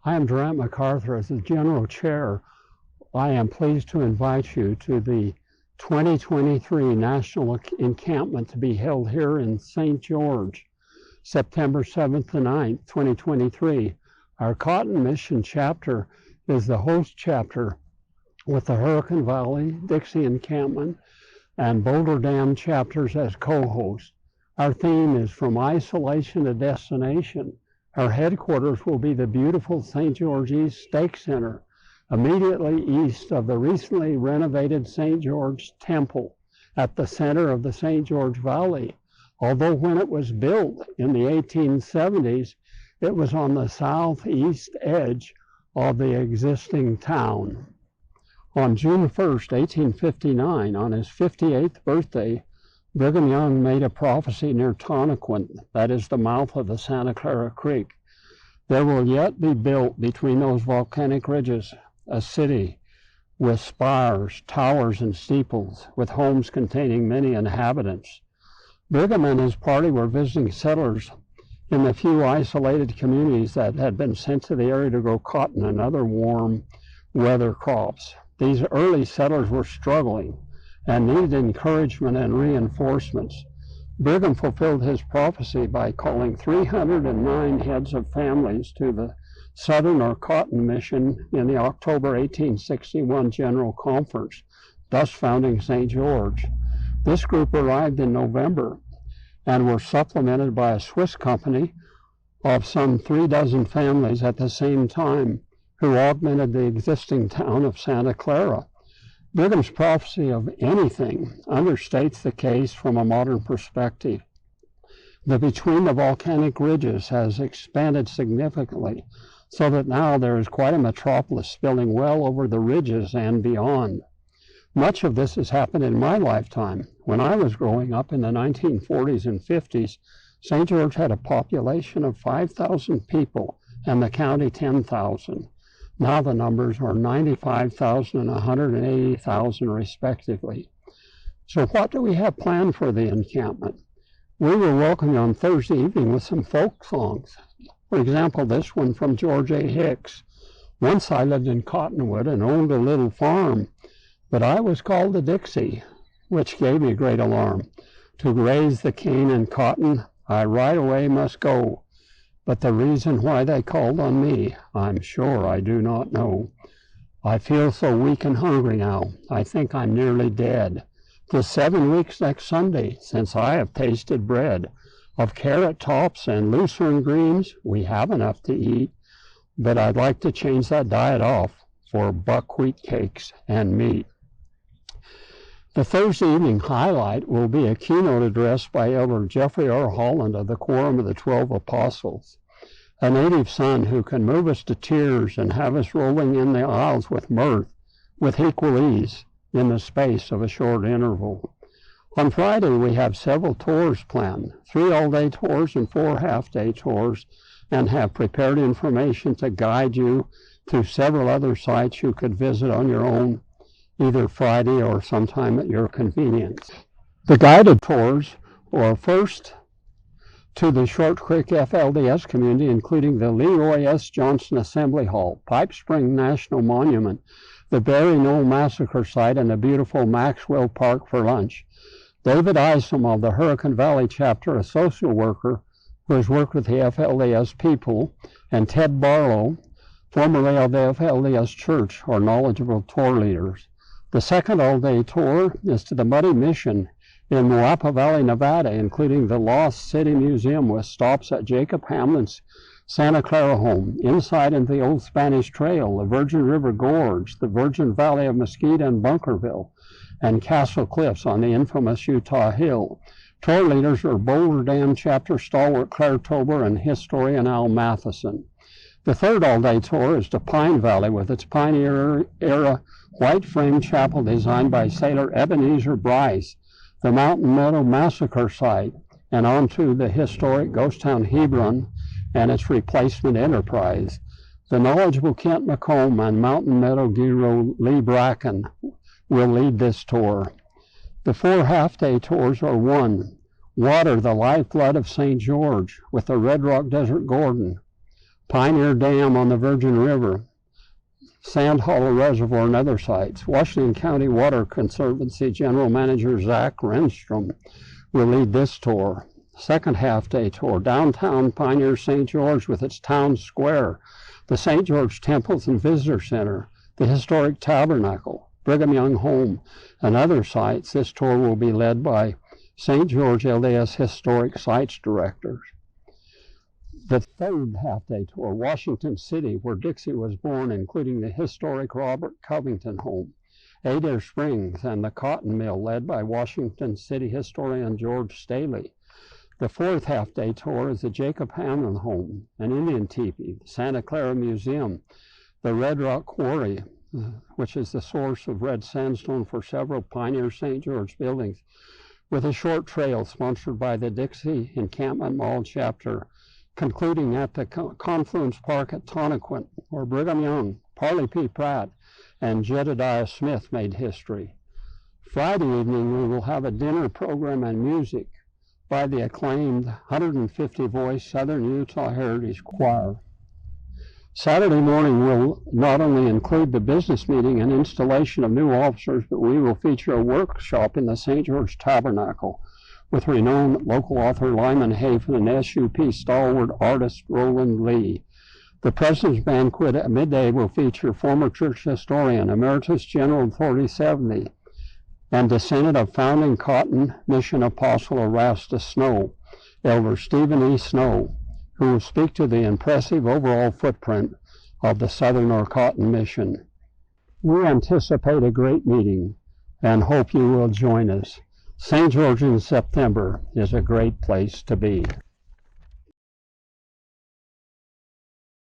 I am Durant MacArthur. As the General Chair, I am pleased to invite you to the 2023 National Encampment to be held here in St. George, September 7th to 9th, 2023. Our Cotton Mission chapter is the host chapter with the Hurricane Valley, Dixie Encampment, and Boulder Dam chapters as co-hosts. Our theme is From Isolation to Destination. Our headquarters will be the beautiful St. George East Stake Center, immediately east of the recently renovated St. George Temple at the center of the St. George Valley. Although when it was built in the 1870s, it was on the southeast edge of the existing town. On June 1st, 1859, on his 58th birthday, Brigham Young made a prophecy near Tonnequin, that is the mouth of the Santa Clara Creek. There will yet be built between those volcanic ridges a city with spires, towers, and steeples, with homes containing many inhabitants. Brigham and his party were visiting settlers in the few isolated communities that had been sent to the area to grow cotton and other warm weather crops. These early settlers were struggling and needed encouragement and reinforcements. Brigham fulfilled his prophecy by calling 309 heads of families to the Southern or Cotton Mission in the October 1861 General Conference, thus founding St. George. This group arrived in November and were supplemented by a Swiss company of some 36 families at the same time, who augmented the existing town of Santa Clara. Brigham's prophecy of anything understates the case from a modern perspective. The between the volcanic ridges has expanded significantly, so that now there is quite a metropolis spilling well over the ridges and beyond. Much of this has happened in my lifetime. When I was growing up in the 1940s and 50s, St. George had a population of 5,000 people and the county 10,000. Now the numbers are 95,000 and 180,000 respectively. So what do we have planned for the encampment? We will welcome you on Thursday evening with some folk songs. For example, this one from George A. Hicks. Once I lived in Cottonwood and owned a little farm, but I was called to Dixie, which gave me great alarm. To graze the cane and cotton, I right away must go. But the reason why they called on me, I'm sure I do not know. I feel so weak and hungry now, I think I'm nearly dead. 'Tis 7 weeks next Sunday since I have tasted bread. Of carrot tops and lucerne greens, we have enough to eat, but I'd like to change that diet off for buckwheat cakes and meat. The Thursday evening highlight will be a keynote address by Elder Jeffrey R. Holland of the Quorum of the 12 Apostles, a native son who can move us to tears and have us rolling in the aisles with mirth with equal ease in the space of a short interval. On Friday, we have several tours planned, 3 all-day tours and 4 half-day tours, and have prepared information to guide you to several other sites you could visit on your own, either Friday or sometime at your convenience. The guided tours are first to the Short Creek FLDS community, including the Leroy S. Johnson Assembly Hall, Pipe Spring National Monument, the Berry Knoll Massacre Site, and the beautiful Maxwell Park for lunch. David Isom of the Hurricane Valley chapter, a social worker who has worked with the FLDS people, and Ted Barlow, formerly of the FLDS Church, are knowledgeable tour leaders. The second all-day tour is to the Muddy Mission in Moapa Valley, Nevada, including the Lost City Museum with stops at Jacob Hamlin's Santa Clara home, inside into the Old Spanish Trail, the Virgin River Gorge, the Virgin Valley of Mesquite and Bunkerville, and Castle Cliffs on the infamous Utah Hill. Tour leaders are Boulder Dam chapter stalwart Claire Tober and historian Al Matheson. The third all-day tour is to Pine Valley with its pioneer-era white frame chapel designed by sailor Ebenezer Bryce, the Mountain Meadow Massacre Site, and onto the historic ghost town Hebron and its replacement Enterprise. The knowledgeable Kent McComb and Mountain Meadow Guru Lee Bracken will lead this tour. The 4 half-day tours are 1. Water, the lifeblood of St. George, with the Red Rock Desert Garden, Pioneer Dam on the Virgin River, Sand Hollow Reservoir, and other sites. Washington County Water Conservancy General Manager Zach Renstrom will lead this tour. Second half-day tour, downtown Pioneer St. George with its town square, the St. George Temples and Visitor Center, the historic Tabernacle, Brigham Young Home, and other sites. This tour will be led by St. George LDS Historic Sites Directors. The third half-day tour, Washington City, where Dixie was born, including the historic Robert Covington Home, Adair Springs, and the Cotton Mill, led by Washington City historian George Staley. The fourth half-day tour is the Jacob Hamlin Home, an Indian teepee, the Santa Clara Museum, the Red Rock Quarry, which is the source of red sandstone for several Pioneer St. George buildings, with a short trail sponsored by the Dixie Encampment Mall chapter, concluding at the Confluence Park at Tonnequin, where Brigham Young, Parley P. Pratt, and Jedediah Smith made history. Friday evening, we will have a dinner program and music by the acclaimed 150-voice Southern Utah Heritage Choir. Saturday morning will not only include the business meeting and installation of new officers, but we will feature a workshop in the St. George Tabernacle with renowned local author Lyman Hafen and SUP stalwart artist Roland Lee. The President's Banquet at midday will feature former church historian, Emeritus General Authority 70, and descendant of founding Cotton Mission Apostle Erastus Snow, Elder Stephen E. Snow, who will speak to the impressive overall footprint of the Southern or Cotton Mission. We anticipate a great meeting and hope you will join us. St. George in September is a great place to be.